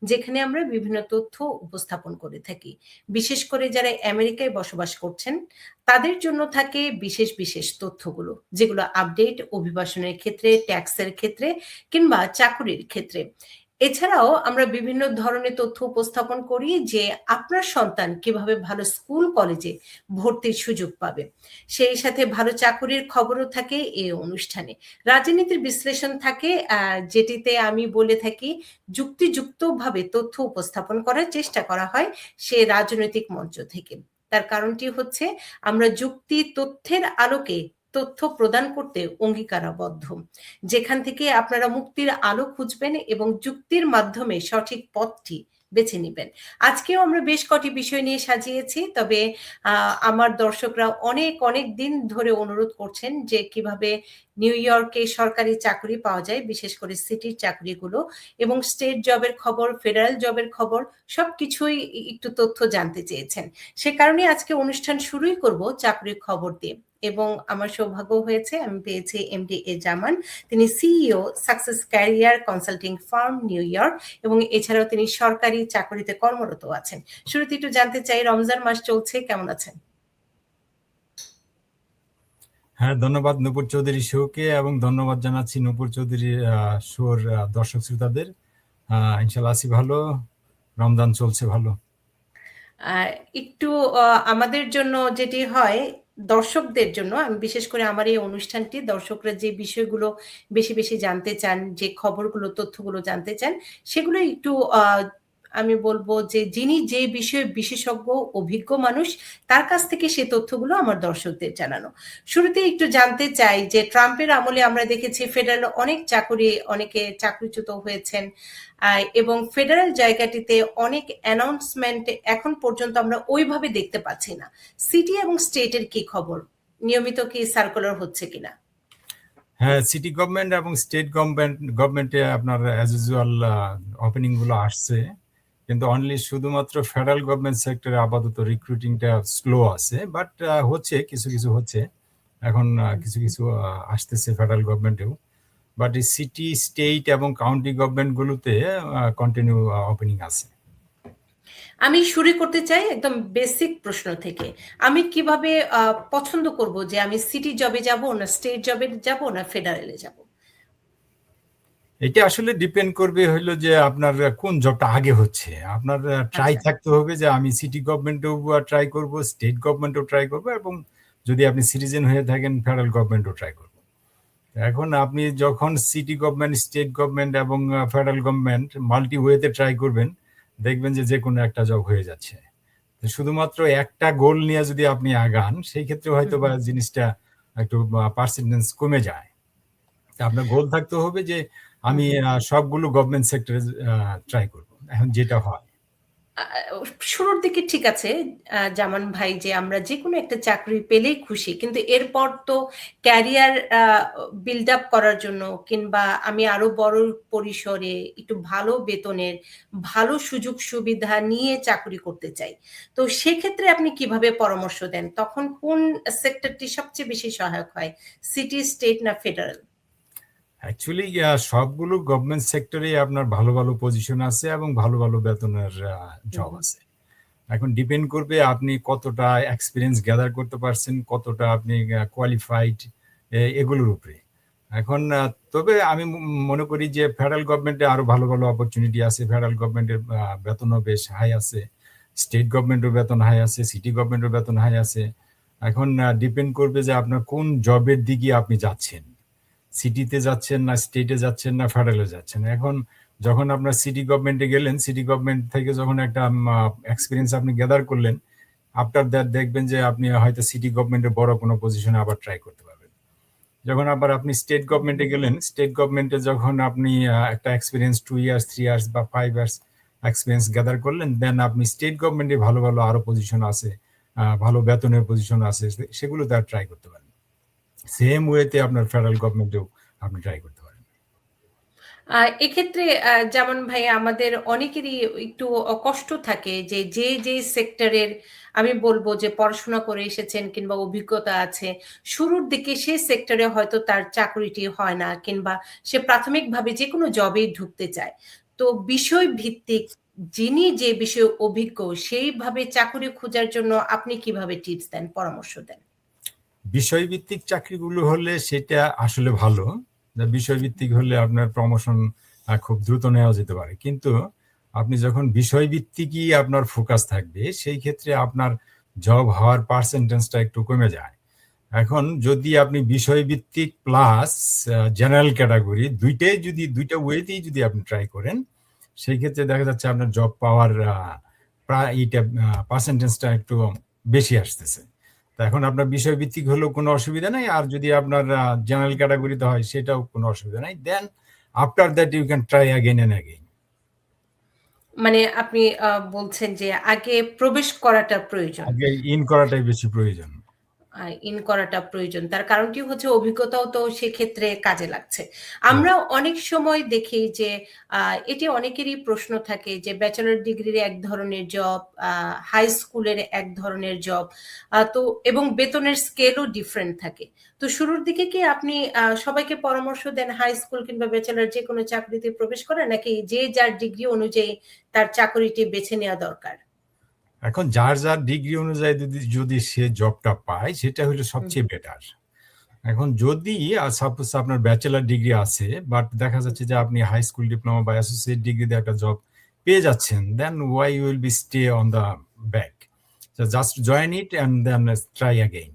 যেখানে আমরা বিভিন্ন তথ্য উপস্থাপন করে থাকি। বিশেষ করে যারা আমেরিকায় বসবাস করছেন, তাদের জন্য থাকে বিশেষ তথ্যগুলো, যেগুলো আপডেট অভিবাসনের ক্ষেত্রে, ট্যাক্সের ক্ষেত্রে কিংবা চাকুরির ক্ষেত্রে। এছাড়াও আমরা বিভিন্ন ধরনের তথ্য উপস্থাপন করি যে আপনার সন্তান কিভাবে ভালো স্কুল কলেজে ভর্তির সুযোগ পাবে। সেই সাথে ভালো চাকুরির খবরও থাকে এই অনুষ্ঠানে। রাজনীতির বিশ্লেষণ থাকে, যেটিতে আমি বলে থাকি যুক্তিযুক্তভাবে তথ্য উপস্থাপন করার চেষ্টা করা হয় সে রাজনৈতিক মঞ্চ থেকে। তার কারণটি হচ্ছে আমরা যুক্তি তথ্যের আলোকে তথ্য প্রদান করতে অঙ্গীকারাবদ্ধ, যেখান থেকে আপনারা মুক্তির আলো খুঁজবেন এবং যুক্তির মাধ্যমে সঠিক পথটি বেছে নিবেন। আজকেও আমরা বেশ কটি বিষয় নিয়ে সাজিয়েছি, তবে আমার দর্শকরা অনেক দিন ধরে অনুরোধ করছেন যে কিভাবে নিউ ইয়র্কে সরকারি চাকরি পাওয়া যায়, বিশেষ করে সিটির চাকরিগুলো এবং স্টেট জবের খবর, ফেডারেল জবের খবর, সবকিছুই একটু তথ্য জানতে চেয়েছেন। সে কারণে আজকে অনুষ্ঠান শুরুই করব চাকরির খবর দিয়ে। এবং আমার সৌভাগ্য হয়েছে, আমি পেয়েছি এমডি এ জামান। তিনি CEO success career consulting farm new York, এবং এছাড়াও তিনি সরকারি চাকরিতে কর্মরত আছেন। শুরুতে একটু জানতে চাই, রমজান মাস চলছে, কেমন আছেন? হ্যাঁ, ধন্যবাদ নূপুর চৌধুরী শোকে, এবং ধন্যবাদ জানাচ্ছি নূপুর চৌধুরী শোর দর্শক শ্রোতাদের। ইনশাল্লাহ আছি ভালো, রমজান চলছে ভালো। একটু আমাদের জন্য যেটি হয়, দর্শকদের জন্য, আমি বিশেষ করে আমার এই অনুষ্ঠানটি দর্শকরা যে বিষয়গুলো বেশি জানতে চান, যে খবরগুলো তথ্যগুলো জানতে চান, সেগুলো একটু আমি বলবো যে যিনি যে বিষয়ে বিশেষজ্ঞ অভিজ্ঞ মানুষ, তার কাছ থেকে সে তথ্যগুলো আমার দর্শকদের জানানো। শুরুতে একটু জানতে চাই যে ট্রাম্পের আমলে আমরা দেখেছি ফেডারেল অনেকে চাকরিচ্যুত হয়েছেন, এবং ফেডারেল জায়গাটিতে অনেক অ্যানাউন্সমেন্ট এখন পর্যন্ত আমরা ওইভাবে দেখতে পাচ্ছি না। সিটি এবং স্টেটের কি খবর? নিয়মিত কি সার্কুলার হচ্ছে কিনা? হ্যাঁ, সিটি গভর্নমেন্ট এবং স্টেট গভর্নমেন্টে আপনার অ্যাজ ইউজুয়াল ওপেনিং গুলো আসছে, কিন্তু অনলি শুধুমাত্র ফেডারেল গভর্নমেন্ট সেক্টরে আপাতত রিক্রুটিংটা স্লো আছে, বাট হচ্ছে কিছু হচ্ছে এখন, কিছু আসতেছে ফেডারেল গভর্নমেন্টেও। বাট এই সিটি, স্টেট এবং কাউন্টি গভর্নমেন্টগুলোতে কন্টিনিউ ওপেনিং আছে। আমি শুরু করতে চাই একদম বেসিক প্রশ্ন থেকে। আমি কিভাবে পছন্দ করব যে আমি সিটি জবে যাব না স্টেট জবে যাব না ফেডারেলে যাব? এটা আসলে ডিপেন্ড করবে হইলো যে আপনার কোন জবটা আগে হচ্ছে। আপনার ট্রাই থাকতে হবে যে আমি সিটি গভর্নমেন্টেও ট্রাই করব, স্টেট গভর্নমেন্টও ট্রাই করব, এবং যদি আপনি সিটিজেন হয়ে থাকেন ফেডারেল গভর্নমেন্টও ট্রাই করব। এখন আপনি যখন সিটি গভর্নমেন্ট, স্টেট গভর্নমেন্ট এবং ফেডারেল গভর্নমেন্ট মাল্টি ওয়েতে ট্রাই করবেন, দেখবেন যে কোনো একটা জব হয়ে যাচ্ছে। শুধুমাত্র একটা গোল নিয়ে যদি আপনি আগান, সেই ক্ষেত্রে হয়তো বা জিনিসটা একটু পার্সেন্টেজ কমে যায়। আপনার গোল থাকতে হবে যে আমি সবগুলো গভর্নমেন্ট সেক্টরে ট্রাই করব, এখন যেটা হয়। শুরুর দিকে ঠিক আছে জামান ভাই, যে আমরা যে কোনো একটা চাকরি পেলেই খুশি, কিন্তু এরপর তো ক্যারিয়ার বিল্ড আপ করার জন্য, কিংবা আমি আরো বড় পরিসরে একটু ভালো বেতনের, ভালো সুযোগ সুবিধা নিয়ে চাকরি করতে চাই। তো সেক্ষেত্রে আপনি কিভাবে পরামর্শ দেন? তখন কোন সেক্টরটি সবচেয়ে বেশি সহায়ক হয়, সিটি, স্টেট না ফেডারেল? অ্যাকচুয়ালি সবগুলো গভর্নমেন্ট সেক্টরে আপনার ভালো পজিশন আছে এবং ভালো বেতনের জব আছে। এখন ডিপেন্ড করবে আপনি কতটা এক্সপিরিয়েন্স গ্যাদার করতে পারছেন, কতটা আপনি কোয়ালিফাইড, এগুলোর উপরে। এখন তবে আমি মনে করি যে ফেডারেল গভর্নমেন্টে আরো ভালো অপরচুনিটি আছে। ফেডারেল গভর্নমেন্টের বেতনও বেশ হাই আছে, স্টেট গভর্নমেন্টের বেতন হাই আছে, সিটি গভর্নমেন্টের বেতন হাই আছে। এখন ডিপেন্ড করবে যে আপনার কোন জবের দিকে আপনি যাচ্ছেন, সিটিতে যাচ্ছেন না স্টেটে যাচ্ছেন না ফেডারেলে যাচ্ছেন। এখন যখন আপনার সিটি গভর্নমেন্টে গেলেন, সিটি গভর্নমেন্ট থেকে যখন একটা এক্সপিরিয়েন্স আপনি গ্যাদার করলেন, আফটার দ্যাট দেখবেন যে আপনি হয়তো সিটি গভর্নমেন্টের বড় কোনো পজিশনে আবার ট্রাই করতে পারবেন। যখন আবার আপনি স্টেট গভর্নমেন্টে গেলেন, স্টেট গভর্নমেন্টে যখন আপনি একটা এক্সপিরিয়েন্স 2 ইয়ার্স 3 ইয়ার্স বা 5 ইয়ার্স এক্সপিরিয়েন্স গ্যাদার করলেন, দেন আপনি স্টেট গভর্নমেন্টে ভালো আরো পজিশন আছে, ভালো বেতনের পজিশন আছে, সেগুলোতে আর ট্রাই করতে পারেন। সেম ওয়েতে আপনার ফেডারেল গভর্নমেন্টেও আপনি ট্রাই করতে পারেন। এক্ষেত্রে যেমন ভাই আমাদের অনেকেরই একটু কষ্ট থাকে যে যে সেক্টরের, আমি বলবো যে পড়াশোনা করে এসেছেন কিংবা অভিজ্ঞতা আছে, শুরুর দিকে সে সেক্টরে হয়তো তার চাকরিটি হয় না, কিংবা সে প্রাথমিকভাবে যে কোনো জবে ঢুকতে চায়। তো বিষয় ভিত্তিক যিনি যে বিষয়ে অভিজ্ঞ সেইভাবে চাকরি খোঁজার জন্য আপনি কিভাবে টিপস দেন, পরামর্শ দেন? বিষয়ভিত্তিক চাকরিগুলো হলে সেটা আসলে ভালো। বিষয়ভিত্তিক হলে আপনার প্রমোশন খুব দ্রুত নেওয়া যেতে পারে। কিন্তু আপনি যখন বিষয়ভিত্তিকই আপনার ফোকাস থাকবে, সেই ক্ষেত্রে আপনার জব হওয়ার পার্সেন্টেজটা একটু কমে যায়। এখন যদি আপনি বিষয়ভিত্তিক প্লাস জেনারেল ক্যাটাগরি দুইটা ওয়েতেই যদি আপনি ট্রাই করেন, সেই ক্ষেত্রে দেখা যাচ্ছে আপনার জব পাওয়ার প্রায় এইটা পার্সেন্টেজটা একটু বেশি আসতেছে। তো এখন আপনার বিষয়ভিত্তিক হলেও কোনো অসুবিধা নাই, আর যদি আপনার জেনারেল ক্যাটাগরিতে হয় সেটাও কোনো অসুবিধা নাই। Then after that you can try again and again. মানে আপনি বলছেন যে আগে প্রবেশ করাটা প্রয়োজন। আগে ইন করাটাই বেশি প্রয়োজন। ইন করাটা প্রয়োজন। তার কারণটি হচ্ছে অভিজ্ঞতাও তো সেক্ষেত্রে কাজে লাগছে। আমরা অনেক সময় দেখি যে এটি অনেকেরই প্রশ্ন থাকে যে ব্যাচেলর ডিগ্রির এক ধরনের জব, হাই স্কুলের এক ধরনের জব, তো এবং বেতনের স্কেলও ডিফারেন্ট থাকে। তো শুরুর দিকে কি আপনি সবাইকে পরামর্শ দেন হাই স্কুল কিংবা ব্যাচেলর যে কোনো চাকরিতে প্রবেশ করেন, নাকি যে যার ডিগ্রি অনুযায়ী তার চাকরিটি বেছে নেওয়া দরকার? এখন যার যার ডিগ্রি অনুযায়ী যদি সে জবটা পায়, সেটা হলো সবচেয়ে বেটার। এখন যদি সাপোজ আপনার ব্যাচেলার ডিগ্রি আছে, বাট দেখা যাচ্ছে যে আপনি হাই স্কুল ডিপ্লোমা বা অ্যাসোসিয়েট ডিগ্রিতে একটা জব পেয়ে যাচ্ছেন, then why will be stay on the back, just join it and then try again.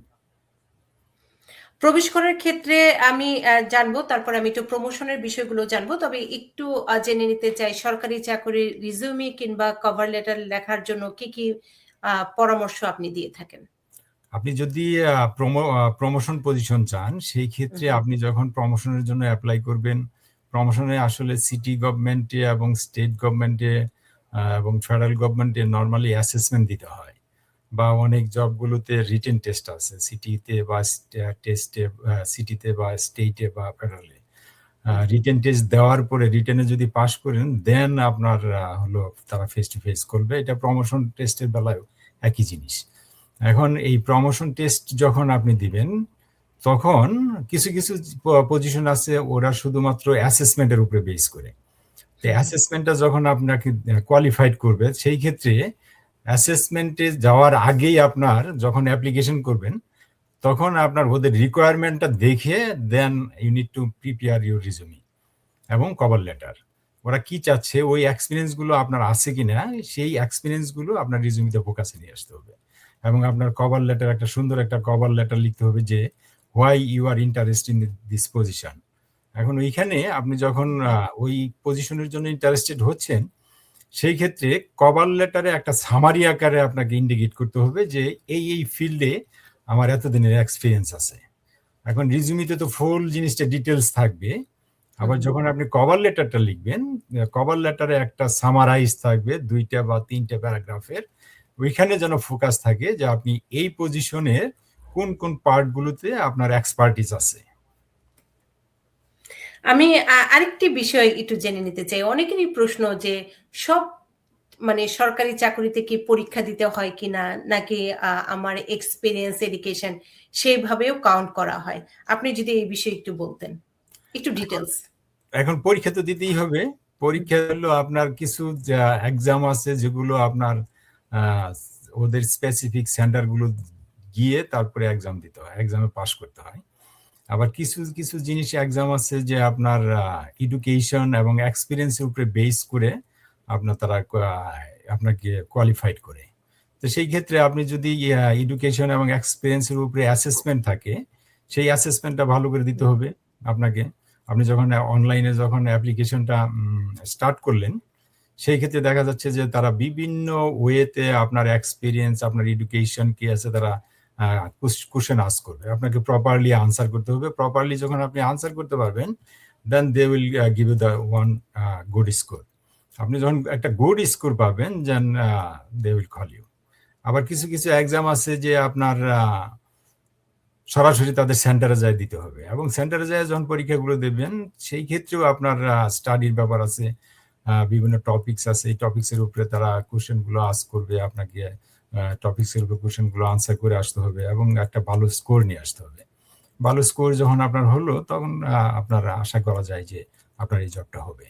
প্রবেশ করার ক্ষেত্রে আমি জানবো, তারপর আমি একটু প্রমোশনের বিষয়গুলো জানবো। তবে একটু জেনে নিতে চাই সরকারি চাকরির রিজিউমি কিংবা কভার লেটার লেখার জন্য কি কি পরামর্শ আপনি দিয়ে থাকেন? আপনি যদি প্রমোশন পজিশন চান, সেই ক্ষেত্রে হুম। আপনি যখন প্রমোশনের জন্য অ্যাপ্লাই করবেন, প্রমোশনে আসলে সিটি গভর্নমেন্টে এবং স্টেট গভর্নমেন্টে এবং ফেডারেল গভর্নমেন্টে নর্মালি অ্যাসেসমেন্ট দিতে হয়, বা অনেক জবগুলোতে রিটেন টেস্ট আছে সিটিতে বা সিটিতে বা স্টেটে বা ফেডারেলে। রিটেন টেস্ট দেওয়ার পরে রিটেনে যদি পাশ করেন, দেন আপনার হলো তারা ফেস টু ফেস করবে। এটা প্রমোশন টেস্টের বেলায় একই জিনিস। এখন এই প্রমোশন টেস্ট যখন আপনি দিবেন, তখন কিছু কিছু পজিশন আছে ওরা শুধুমাত্র অ্যাসেসমেন্টের উপরে বেস করে। তো অ্যাসেসমেন্টটা যখন আপনাকে কোয়ালিফাইড করবে, সেই ক্ষেত্রে অ্যাসেসমেন্টে যাওয়ার আগেই আপনার যখন অ্যাপ্লিকেশন করবেন, তখন আপনার ওদের রিকোয়ারমেন্টটা দেখে then you need to prepare your resume এবং কভার লেটার। ওরা কি চাচ্ছে, ওই এক্সপিরিয়েন্সগুলো আপনার আছে কিনা, সেই এক্সপিরিয়েন্সগুলো আপনার রিজুমিতে ফোকাসে নিয়ে আসতে হবে। এবং আপনার কভার লেটার, একটা সুন্দর একটা কভার লেটার লিখতে হবে যে why you are interest in this position. এখন ওইখানে আপনি যখন ওই পজিশনের জন্য ইন্টারেস্টেড হচ্ছেন, সেই ক্ষেত্রে কভার লেটারে একটা সামারি আকারে আপনাকে ইন্ডিকেট করতে হবে যে এই ফিল্ডে আমার এতদিনের এক্সপিরিয়েন্স আছে। এখন রিজুমিতে তো ফুল জিনিসটা ডিটেলস থাকবে, আবার যখন আপনি কভার লেটারটা লিখবেন, কভার লেটারে একটা সামারাইজ থাকবে 2টা বা 3টা প্যারাগ্রাফের। ওইখানে যেন ফোকাস থাকে যে আপনি এই পজিশনের কোন কোন পার্টগুলোতে আপনার এক্সপার্টিস আছে। আমি আরেকটি বিষয় একটু জেনে নিতে চাই। অনেকেরই প্রশ্ন যে সব মানে সরকারি চাকরিতে কি পরীক্ষা দিতে হয় কিনা, নাকি আমার এক্সপেরিয়েন্স, এডুকেশন সেইভাবেও কাউন্ট করা হয়? আপনি যদি এই বিষয়ে একটু বলতেন, একটু ডিটেলস। এখন পরীক্ষা তো দিতেই হবে। পরীক্ষা হলো আপনার কিছু এক্সাম আছে যেগুলো আপনার ওদের স্পেসিফিক সেন্টারগুলো গিয়ে তারপরে এক্সাম দিতে হয়, এক্সামে পাস করতে হয়। আবার কিছু কিছু জিনিস এক্সাম আছে যে আপনার এডুকেশন এবং এক্সপিরিয়েন্সের উপরে বেস করে তারা আপনাকে কোয়ালিফাইড করে। তো সেই ক্ষেত্রে আপনি যদি এডুকেশন এবং এক্সপিরিয়েন্সের উপরে অ্যাসেসমেন্ট থাকে, সেই অ্যাসেসমেন্টটা ভালো করে দিতে হবে আপনাকে। আপনি যখন অনলাইনে যখন অ্যাপ্লিকেশনটা স্টার্ট করলেন, সেই ক্ষেত্রে দেখা যাচ্ছে যে তারা বিভিন্ন ওয়েতে আপনার এক্সপিরিয়েন্স, আপনার এডুকেশন কি আছে, তারা কোশ্চেন আস্ক করবে, আপনাকে প্রপারলি আনসার করতে হবে। প্রপারলি যখন আপনি আনসার করতে পারবেন, then they will give you the one good score. আপনি যখন একটা গুড স্কোর পাবেন, then they will call you. আবার কিছু কিছু এক্সাম আছে যে আপনার সরাসরি তাদের সেন্টারে যায় দিতে হবে, এবং সেন্টারে যায় যখন পরীক্ষাগুলো দেবেন, সেই ক্ষেত্রেও আপনার স্টাডির ব্যাপার আছে, বিভিন্ন টপিকস আছে। এই টপিক্সের উপরে তারা কোশ্চেনগুলো আস্ক করবে আপনাকে, টপিক্সের উপর কোশ্চেনগুলো আনসার করে আসতে হবে এবং একটা ভালো স্কোর নিয়ে আসতে হবে। ভালো স্কোর যখন আপনার হলো, তখন আপনার আশা করা যায় যে আপনার এই জবটা হবে।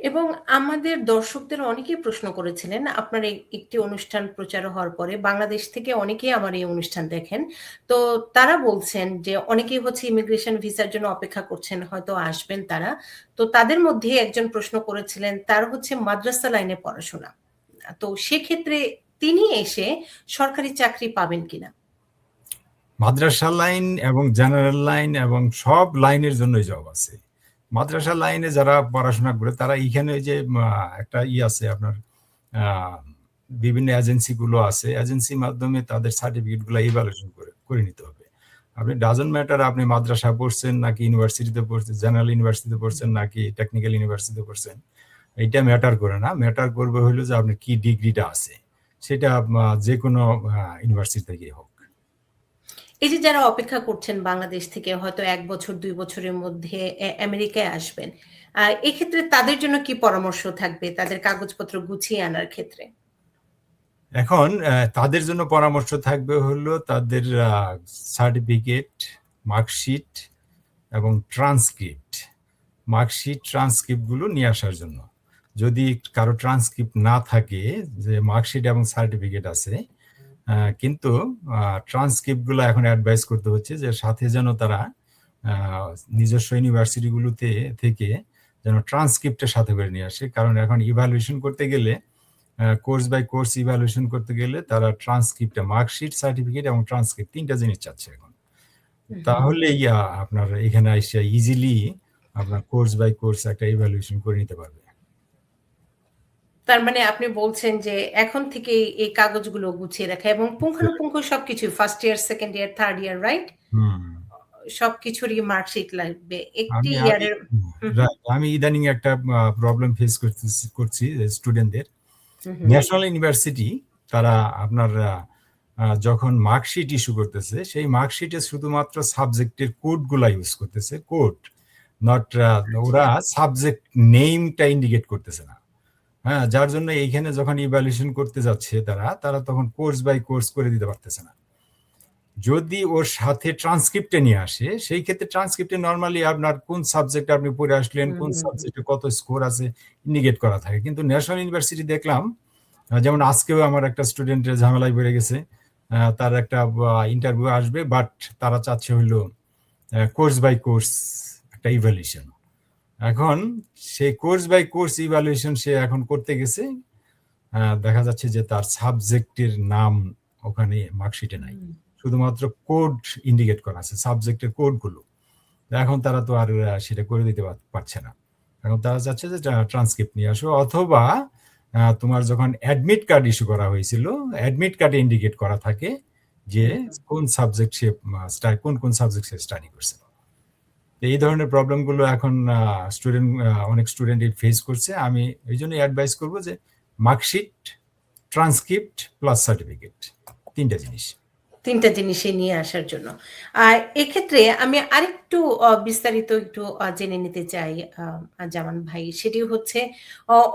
এবং আমাদের দর্শকদের অনেকেই প্রশ্ন করেছিলেন, আপনার একটি অনুষ্ঠান প্রচার হওয়ার পরে বাংলাদেশ থেকে অনেকেই আমার এই অনুষ্ঠান দেখেন। তো তারা বলছেন যে অনেকেই হচ্ছে ইমিগ্রেশন ভিসার জন্য অপেক্ষা করছেন, হয়তো আসবেন তারা। তো তাদের মধ্যে একজন প্রশ্ন করেছিলেন, তার হচ্ছে মাদ্রাসা লাইনে পড়াশোনা। তো সেক্ষেত্রে তিনি এসে সরকারি চাকরি পাবেন কিনা? মাদ্রাসা লাইন এবং জেনারেল লাইন এবং সব লাইনের জন্যই জব আছে। মাদ্রাসা লাইনে যারা পড়াশোনা করে তারা এইখানে যে একটা আছে আপনার বিভিন্ন এজেন্সি গুলো আছে, এজেন্সির মাধ্যমে তাদের সার্টিফিকেট গুলো ইভ্যালুয়েশন করে নিতে হবে। আপনি ডাজন্ট ম্যাটার আপনি মাদ্রাসা পড়ছেন নাকি ইউনিভার্সিটিতে পড়ছেন, জেনারেল ইউনিভার্সিটিতে পড়ছেন নাকি টেকনিক্যাল ইউনিভার্সিটিতে পড়ছেন, এইটা ম্যাটার করে না। ম্যাটার করবে হলো যে আপনি কি ডিগ্রিটা আছে, সেটা যে কোনো ইউনিভার্সিটি থেকে হোক। এই যে যারা অপেক্ষা করছেন বাংলাদেশ থেকে হয়তো ১ বছর ২ বছরের মধ্যে আমেরিকায় আসবেন, এক্ষেত্রে তাদের জন্য কি পরামর্শ থাকবে তাদের কাগজপত্র গুছিয়ে আনার ক্ষেত্রে? এখন তাদের জন্য পরামর্শ থাকবে হলো তাদের সার্টিফিকেট, মার্কশিট এবং ট্রান্সক্রিপ্ট গুলো নিয়ে আসার জন্য। যদি কারো ট্রান্সক্রিপ্ট না থাকে, যে মার্কশিট এবং সার্টিফিকেট আছে, কিন্তু ট্রান্সক্রিপ্ট গুলো এখন অ্যাডভাইস করতে হচ্ছে যে সাথে যেন তারা নিজস্ব ইউনিভার্সিটিগুলোতে থেকে যেন ট্রান্সক্রিপ্টের সাথে করে নিয়ে আসে। কারণ এখন ইভ্যালুয়েশন করতে গেলে, কোর্স বাই কোর্স ইভ্যালুয়েশন করতে গেলে তারা ট্রান্সক্রিপ্টে মার্কশিট, সার্টিফিকেট এবং ট্রান্সক্রিপ্ট ৩টা জিনিস চাচ্ছে এখন। তাহলে আপনার এখানে এসে ইজিলি আপনার কোর্স বাই কোর্স একটা ইভ্যালুয়েশন করে নিতে পারবে। তার মানে আপনি বলছেন যে এখন থেকেই এই কাগজগুলো গুছিয়ে রাখা এবং পুঙ্খানুপুঙ্খ সবকিছু first year, second year, third year, right? সবকিছুরই মার্কশিট লাগবে। একটি ইয়ারের আমি ইদানিং একটা প্রবলেম ফেস করছি স্টুডেন্টদের। ন্যাশনাল ইউনিভার্সিটি তারা আপনার যখন মার্কশিট ইস্যু করতেছে, সেই মার্কশিটে শুধুমাত্র সাবজেক্টের কোড গুলা ইউজ করতেছে, কোড নট, ওরা সাবজেক্ট নেমটা ইন্ডিকেট করতেছে না। হ্যাঁ, যার জন্য এইখানে যখন ইভ্যালুয়েশন করতে যাচ্ছে তারা তখন কোর্স বাই কোর্স করে দিতে পারতেছে না। যদি ওর সাথে ট্রান্সক্রিপ্টে নিয়ে আসে, সেই ক্ষেত্রে ট্রান্সক্রিপ্টে নর্মালি আপনার কোন সাবজেক্ট আপনি পড়ে আসলেন, কোন সাবজেক্টে কত স্কোর আছে ইন্ডিকেট করা থাকে। কিন্তু ন্যাশনাল ইউনিভার্সিটি দেখলাম, যেমন আজকেও আমার একটা স্টুডেন্টের ঝামেলায় বেড়ে গেছে, তার একটা ইন্টারভিউ আসবে, বাট তারা চাচ্ছে হলো কোর্স বাই কোর্স একটা ইভ্যালুয়েশন। এখন সেই কোর্স বাই কোর্স ইভ্যালুয়েশন সে এখন করতে গেছে, দেখা যাচ্ছে যে তার সাবজেক্টের নাম ওখানে মার্কশিটে নাই, শুধুমাত্র কোড ইন্ডিকেট করা আছে, সাবজেক্টের কোডগুলো। এখন তারা তো আর সেটা করে দিতে পারছে না। এখন তারা চাচ্ছে যে ট্রান্সক্রিপ্ট নিয়ে আসো, অথবা তোমার যখন অ্যাডমিট কার্ড ইস্যু করা হয়েছিল, অ্যাডমিট কার্ডে ইন্ডিকেট করা থাকে যে কোন সাবজেক্ট সে কোন সাবজেক্ট সে স্টাডি করছে। এই ধরনের প্রবলেমগুলো এখন অনেক স্টুডেন্ট ফেস করছে। আমি এই জন্য অ্যাডভাইস করবো যে মার্কশিট, ট্রান্সক্রিপ্ট প্লাস সার্টিফিকেট, ৩টা জিনিস। ৩টা জিনিসই নিয়ে আসার জন্য। আর এক্ষেত্রে আমি আরেকটু বিস্তারিত একটু জেনে নিতে চাই জামান ভাই। সেটি হচ্ছে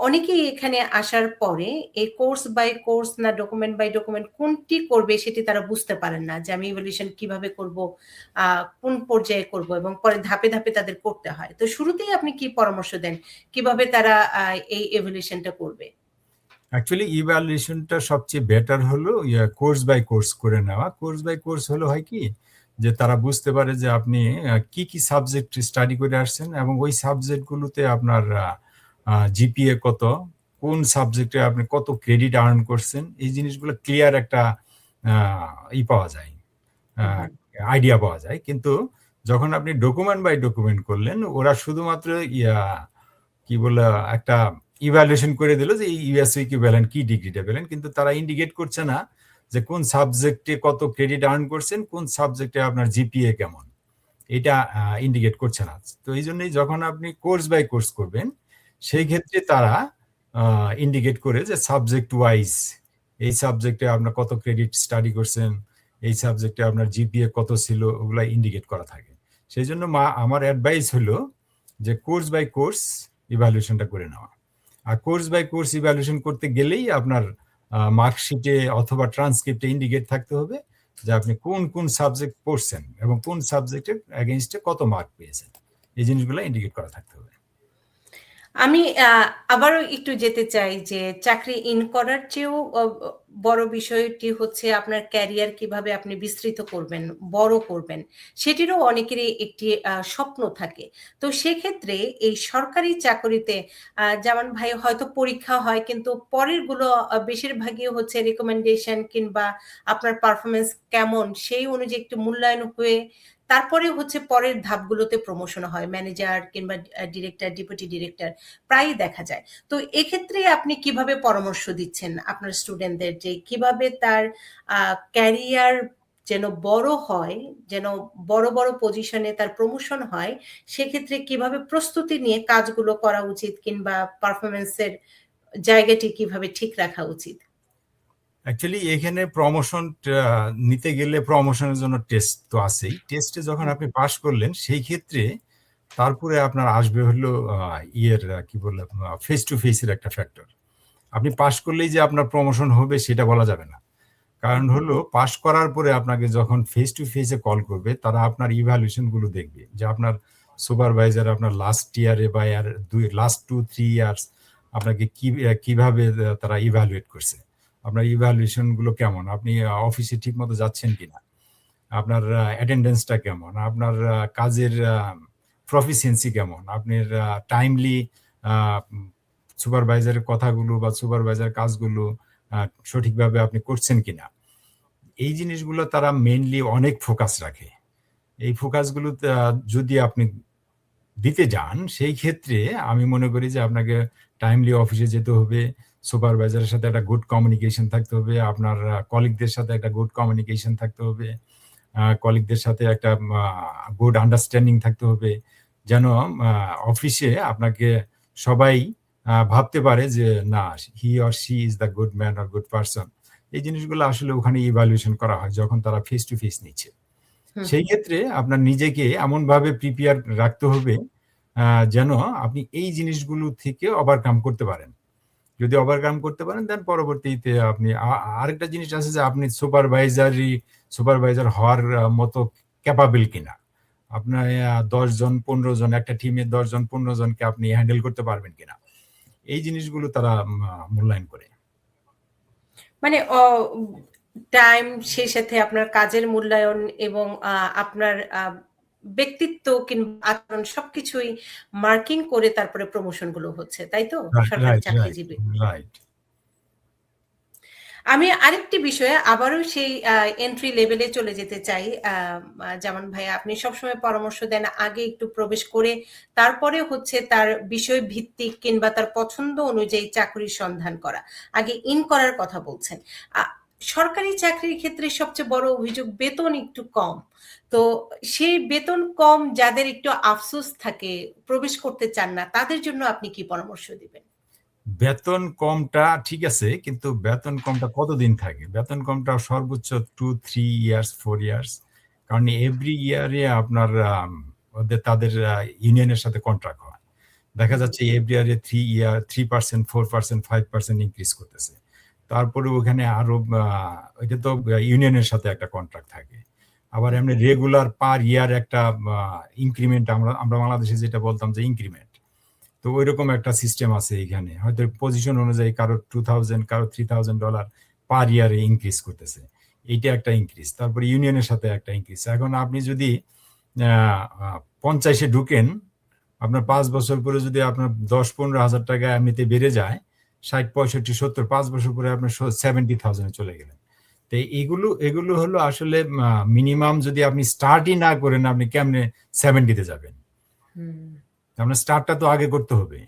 অনেকেই এখানে আসার পরে এই কোর্স বাই কোর্স না ডকুমেন্ট বাই ডকুমেন্ট কোনটি করবে সেটি তারা বুঝতে পারেন না যে আমি ইভ্যালুয়েশন কিভাবে করব, কোন পর্যায়ে করব এবং পরে ধাপে ধাপে তাদের করতে হয়। তো শুরুতেই আপনি কি পরামর্শ দেন কিভাবে তারা এই ইভ্যালুয়েশনটা করবে? অ্যাকচুয়ালি ইভ্যালুয়েশনটা সবচেয়ে বেটার হলো কোর্স বাই কোর্স করে নেওয়া। কোর্স বাই কোর্স হলো হয় কি, যে তারা বুঝতে পারে যে আপনি কি কি সাবজেক্ট স্টাডি করে আসছেন এবং ওই সাবজেক্টগুলোতে আপনার জিপিএ কত, কোন সাবজেক্টে আপনি কত ক্রেডিট আর্ন করছেন, এই জিনিসগুলো ক্লিয়ার একটা পাওয়া যায়, আইডিয়া পাওয়া যায়। কিন্তু যখন আপনি ডকুমেন্ট বাই ডকুমেন্ট করলেন, ওরা শুধুমাত্র কি বলে একটা ইভ্যালুয়েশন করে দিল যে ইউএস ইকুইভ্যালেন্ট কি ডিগ্রিটা পেলেন, কিন্তু তারা ইন্ডিকেট করছে না যে কোন সাবজেক্টে কত ক্রেডিট আর্ন করছেন, কোন সাবজেক্টে আপনার জিপিএ কেমন, এটা ইন্ডিকেট করছে না। তো এই জন্যই যখন আপনি কোর্স বাই কোর্স করবেন, সেই ক্ষেত্রে তারা ইন্ডিকেট করে যে সাবজেক্ট ওয়াইজ এই সাবজেক্টে আপনার কত ক্রেডিট স্টাডি করছেন, এই সাবজেক্টে আপনার জিপিএ কত ছিল, ওগুলা ইন্ডিকেট করা থাকে। সেই জন্য আমার অ্যাডভাইস হলো যে কোর্স বাই কোর্স ইভ্যালুয়েশনটা করে নেওয়া। আর কোর্স বাই কোর্স ইভ্যালুয়েশন করতে গেলেই আপনার মার্কশিটে অথবা ট্রান্সক্রিপ্টে ইন্ডিকেট থাকতে হবে যে আপনি কোন কোন সাবজেক্ট পড়ছেন এবং কোন সাবজেক্টের এগেইনস্টে কত মার্ক পেয়েছেন, এই জিনিসগুলো ইন্ডিকেট করা থাকতে হবে। আমি আবারও একটু যেতে চাই যে চাকরি ইন করার চেয়েও বড় বিষয়টি হচ্ছে আপনার ক্যারিয়ার কিভাবে আপনি বিস্তৃত করবেন, বড় করবেন। সেটিরও অনেকেরই একটি স্বপ্ন থাকে। তো সেক্ষেত্রে এই সরকারি চাকরিতে যেমন ভাই হয়তো পরীক্ষা হয় কিন্তু পরেরগুলো বেশিরভাগই হচ্ছে রিকমেন্ডেশন কিংবা আপনার পারফরম্যান্স কেমন সেই অনুযায়ী একটু মূল্যায়ন হয়ে তারপরে হচ্ছে পরের ধাপগুলোতে প্রমোশন হয় ম্যানেজার কিংবা ডিরেক্টর, ডেপুটি ডিরেক্টর প্রায়ই দেখা যায়। তো এক্ষেত্রে আপনি কিভাবে পরামর্শ দিচ্ছেন আপনার স্টুডেন্টদের যে কিভাবে তার ক্যারিয়ার যেন বড় হয়, যেন বড় বড় পজিশনে তার প্রমোশন হয়, সেক্ষেত্রে কিভাবে প্রস্তুতি নিয়ে কাজগুলো করা উচিত কিংবা পারফরমেন্সের জায়গাটি কিভাবে ঠিক রাখা উচিত? অ্যাকচুয়ালি এখানে প্রমোশন নিতে গেলে প্রমোশনের জন্য টেস্ট তো আছেই। টেস্টে যখন আপনি পাস করলেন সেই ক্ষেত্রে তারপরে আপনার আসবে হলো কি বলে ফেস টু ফেস এর একটা ফ্যাক্টর। আপনি পাস করলেই যে আপনার প্রমোশন হবে সেটা বলা যাবে না। কারণ হলো পাস করার পরে আপনাকে যখন ফেস টু ফেসে কল করবে তারা আপনার ইভ্যালুয়েশন গুলো দেখবে যে আপনার সুপারভাইজার আপনার লাস্ট ইয়ারে বা লাস্ট 2-3 ইয়ার্স আপনাকে কিভাবে তারা ইভ্যালুয়েট করছে, আপনার ইভ্যালুয়েশন গুলো কেমন, আপনি অফিসে ঠিক মতো যাচ্ছেন কিনা, আপনার অ্যাটেন্ডেন্সটা কেমন, আপনার কাজের প্রফিসিয়েন্সি কেমন, আপনার টাইমলি সুপারভাইজারের কথাগুলো বা সুপারভাইজার কাজগুলো সঠিকভাবে আপনি করছেন কিনা। এই জিনিসগুলো তারা মেইনলি অনেক ফোকাস রাখে। এই ফোকাসগুলো যদি আপনি দিতে যান সেই ক্ষেত্রে আমি মনে করি যে আপনাকে টাইমলি অফিসে যেতে হবে, সুপারভাইজারের সাথে একটা গুড কমিউনিকেশন থাকতে হবে, আপনার কলিগদের সাথে একটা গুড কমিউনিকেশন থাকতে হবে, কলিগদের সাথে একটা গুড আন্ডারস্ট্যান্ডিং থাকতে হবে, যেন অফিসে আপনাকে সবাই ভাবতে পারে যে না, he or she is the good man or good person. এই জিনিসগুলো আসলে ওখানে ইভ্যালুয়েশন করা হয় যখন তারা ফেস টু ফেস নিচ্ছে। সেই ক্ষেত্রে আপনার নিজেকে এমনভাবে প্রিপেয়ার রাখতে হবে যেন আপনি এই জিনিসগুলো থেকে ওভারকাম করতে পারেন। যদি ওভারকাম করতে পারেন দেন পরবর্তীতে আপনি আরেকটা জিনিস আছে যে আপনি সুপারভাইজার হওয়ার মতো ক্যাপাবল কিনা। আপনার 10 জন 15 জন একটা টিমে 10 জন 15 জনকে আপনি হ্যান্ডেল করতে পারবেন কিনা। এই জিনিসগুলো তারা মূল্যায়ন করে। মানে টাইম সেই সাথে আপনার কাজের মূল্যায়ন এবং আপনার ব্যক্তিত্ব কিংবা আচরণ সবকিছুই মার্কিং করে তারপরে প্রমোশন গুলো হচ্ছে, তাই তো? সরকারি চাকরিজীবী। রাইট। আমি আরেকটি বিষয়ে আবারও সেই এন্ট্রি লেভেলে চলে যেতে চাই। যেমন ভাইয়া আপনি সবসময় পরামর্শ দেন আগে একটু প্রবেশ করে তারপরে হচ্ছে তার বিষয় ভিত্তিক কিংবা তার পছন্দ অনুযায়ী চাকরির সন্ধান করা। আগে ইন করার কথা বলছেন। সরকারি চাকরির ক্ষেত্রে সবচেয়ে বড় অভিযোগ বেতন একটু কম। তো সেই বেতন কম যাদের একটু আফসোস থাকে, প্রবেশ করতে চান না, তাদের জন্য আপনি কি পরামর্শ দিবেন? বেতন কমটা ঠিক আছে, কিন্তু বেতন কমটা কতদিন থাকে? বেতন কমটা সর্বোচ্চ 2-3 ইয়ার্স 4 ইয়ার্স। কারণ এভরি ইয়ারে আপনার তাদের ইউনিয়নের সাথে কন্ট্রাক্ট হয়। দেখা যাচ্ছে এভরি ইয়ারে 3%, 4%, 5% ইনক্রিজ করতেছে। তারপরে ওখানে আরো এটা তো ইউনিয়নের সাথে একটা কন্ট্রাক্ট থাকে। আবার এমনি রেগুলার পার ইয়ার একটা ইনক্রিমেন্ট আমরা বাংলাদেশে যেটা বলতাম যে ইনক্রিমেন্ট। তো ওইরকম একটা সিস্টেম আছে এখানে, হয়তো পজিশন অনুযায়ী কারো 2000 কারো $3000 পার ইয়ারে ইনক্রিজ করতেছে। এইটা একটা ইনক্রিজ। তারপরে ইউনিয়নের সাথে একটা ইনক্রিজ। এখন আপনি যদি 50-এ ঢুকেন, আপনার 5 বছর পরে যদি আপনার 10-15 হাজার টাকা এমনিতে বেড়ে যায়, 60, 65, 70, 5 বছর পরে আপনার 70,000-এ চলে গেলেন। তো এগুলো হলো আসলে মিনিমাম যদি আপনি স্টার্টই না করেন আপনি কেমনে 70-তে যাবেন? আপনার স্টার্টটা তো আগে করতে হবে।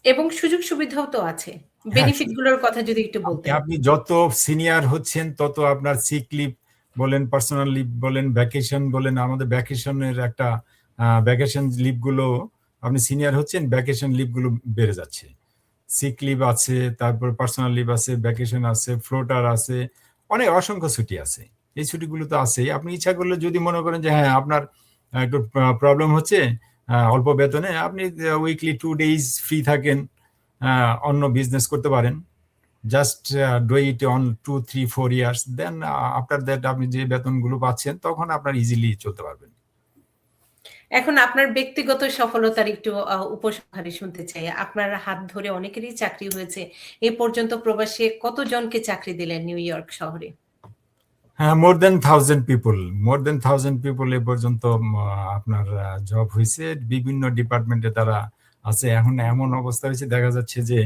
এবং সুযোগ সুবিধাও তো আছে। হ্যাঁ, বেনিফিট গুলোর কথা যদি একটু বলতেন। আপনি যত সিনিয়র হচ্ছেন তত আপনার সিক লিভ বলেন, পার্সোনাল লিভ বলেন, ভ্যাকেশন বলেন, আমাদের ভ্যাকেশনের একটা ভ্যাকেশন লিভ গুলো আপনি সিনিয়র হচ্ছেন, ভ্যাকেশন লিভ গুলো বেড়ে যাচ্ছে। সিক লিভ আছে, তারপর পার্সোনাল লিভ আছে, ভ্যাকেশন আছে, ফ্লোটার আছে, অনেক অসংখ্য ছুটি আছে। এই ছুটিগুলো তো আছেই। আপনি ইচ্ছা করলে যদি মনে করেন যে হ্যাঁ আপনার একটু প্রবলেম হচ্ছে অল্প বেতনে, আপনি উইকলি 2 days ফ্রি থাকেন, অন্য বিজনেস করতে পারেন। Just do it on 2-3-4 years, then after that আপনি যে বেতনগুলো পাচ্ছেন তখন আপনার ইজিলি চলতে পারবেন। এখন আপনার ব্যক্তিগত সফলতার একটু উপসংহারে শুনতে চাই। আপনার হাত ধরে অনেকেরই চাকরি হয়েছে। এ পর্যন্ত প্রবাসে কতজনকে চাকরি দিলেন নিউ ইয়র্ক শহরে? হ্যাঁ, মোর দেন 1000 পিপল, মোর দেন 1000 পিপল এ পর্যন্ত আপনার জব হয়েছে বিভিন্ন ডিপার্টমেন্টে তারা আছে। এখন এমন অবস্থা হয়েছে দেখা যাচ্ছে যে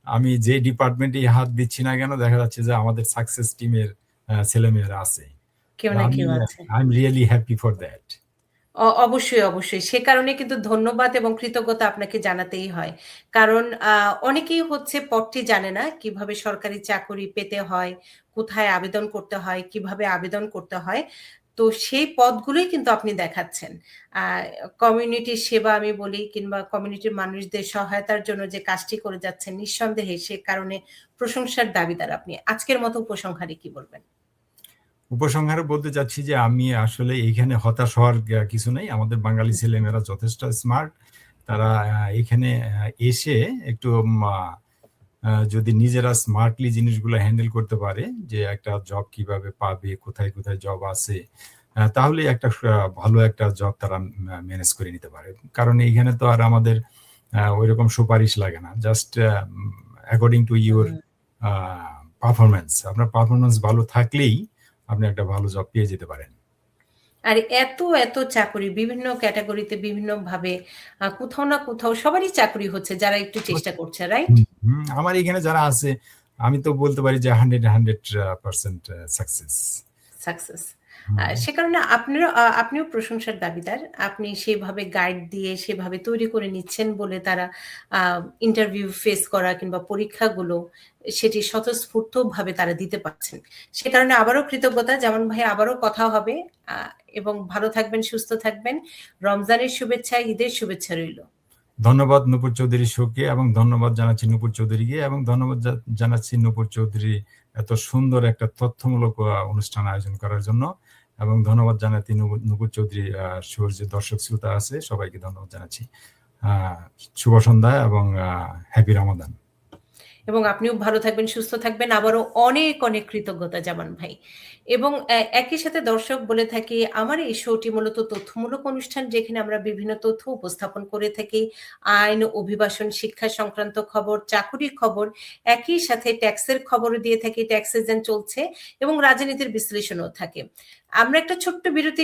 আমি যে ডিপার্টমেন্টে হাত দিচ্ছি না কেন দেখা যাচ্ছে যে আমাদের সাকসেস টিমের ছেলেমেয়েরা আছে। কেউ তো না আমি কেউ আছে। I am really happy for that. অবশ্যই, অবশ্যই। সে কারণে কিন্তু ধন্যবাদ এবং কৃতজ্ঞতা আপনাকে জানাতেই হয়। কারণ অনেকেই হচ্ছে পথটি জানে না কিভাবে সরকারি চাকরি পেতে হয়, কোথায় আবেদন করতে হয়, কিভাবে আবেদন করতে হয়। তো সেই পথগুলোই কিন্তু আপনি দেখাচ্ছেন। আ কমিউনিটির সেবা আমি বলি কিংবা কমিউনিটির মানুষদের সহায়তার জন্য যে কাজটি করে যাচ্ছেন নিঃসন্দেহে সে কারণে প্রশংসার দাবিদার আপনি। আজকের মতো উপসংহারে কি বলবেন? উপসংহারে বলতে চাচ্ছি যে আমি আসলে এইখানে হতাশ হওয়ার কিছু নেই। আমাদের বাঙালি ছেলেমেয়েরা যথেষ্ট স্মার্ট। তারা এখানে এসে একটু যদি নিজেরা স্মার্টলি জিনিসগুলো হ্যান্ডেল করতে পারে যে একটা জব কিভাবে পাবে, কোথায়, কোথায় জব আছে, তাহলে একটা ভালো একটা জব তারা ম্যানেজ করে নিতে পারে। কারণ এইখানে তো আর আমাদের ঐরকম সুপারিশ লাগে না। Just according to your hmm. A performance. আপনার পারফরম্যান্স ভালো থাকলেই আপনি একটা ভালো জব পেয়ে যেতে পারেন। আর এত চাকরি বিভিন্ন ক্যাটেগরিতে বিভিন্নভাবে কোথাও না কোথাও সবারই চাকরি হচ্ছে যারা একটু চেষ্টা করছে, রাইট? হুম, হুম। আমার এখানে যারা আছে আমি তো বলতে পারি যে 100% সাকসেস। সাকসেস। হুম। সে কারণে আপনিও প্রশংসার দাবিদার। আপনি সেভাবে গাইড দিয়ে সেভাবে তৈরি করে নিচ্ছেন বলে তারা আ ইন্টারভিউ ফেস করা কিংবা পরীক্ষাগুলো সেটি স্বতঃস্ফূর্তভাবে তারা দিতে পারছেন। সে কারণে আবারও কৃতজ্ঞতা। যেমন ভাই আবারও কথা হবে আ এবং ভালো থাকবেন, সুস্থ থাকবেন। রমজানের শুভেচ্ছা, ঈদের শুভেচ্ছা রইল। ধন্যবাদ নূপুর চৌধুরী শোকে এবং ধন্যবাদ জানাচ্ছি নূপুর চৌধুরীকে এবং ধন্যবাদ জানাচ্ছি নূপুর চৌধুরী এত সুন্দর একটা তথ্যমূলক অনুষ্ঠান আয়োজন করার জন্য এবং ধন্যবাদ জানাচ্ছি নূপুর চৌধুরী শোর যে দর্শক শ্রোতা আছে সবাইকে ধন্যবাদ জানাচ্ছি। শুভ সন্ধ্যা এবং হ্যাপি রমাদান। এবং আপনিও ভালো থাকবেন, সুস্থ থাকবেন। আবারও অনেক কৃতজ্ঞতা জামান ভাই। এবং একই সাথে দর্শক বলে থাকি, আমার এই শোটি মূলত তথ্যমূলক অনুষ্ঠান যেখানে আমরা বিভিন্ন তথ্য উপস্থাপন করে থাকি। আইন, অভিবাসন, শিক্ষা সংক্রান্ত খবর, চাকুরির খবর, একই সাথে ট্যাক্সের খবরও দিয়ে থাকি। ট্যাক্স সিজন চলছে এবং রাজনীতির বিশ্লেষণও থাকে। আমরা একটা ছোট্ট বিরতি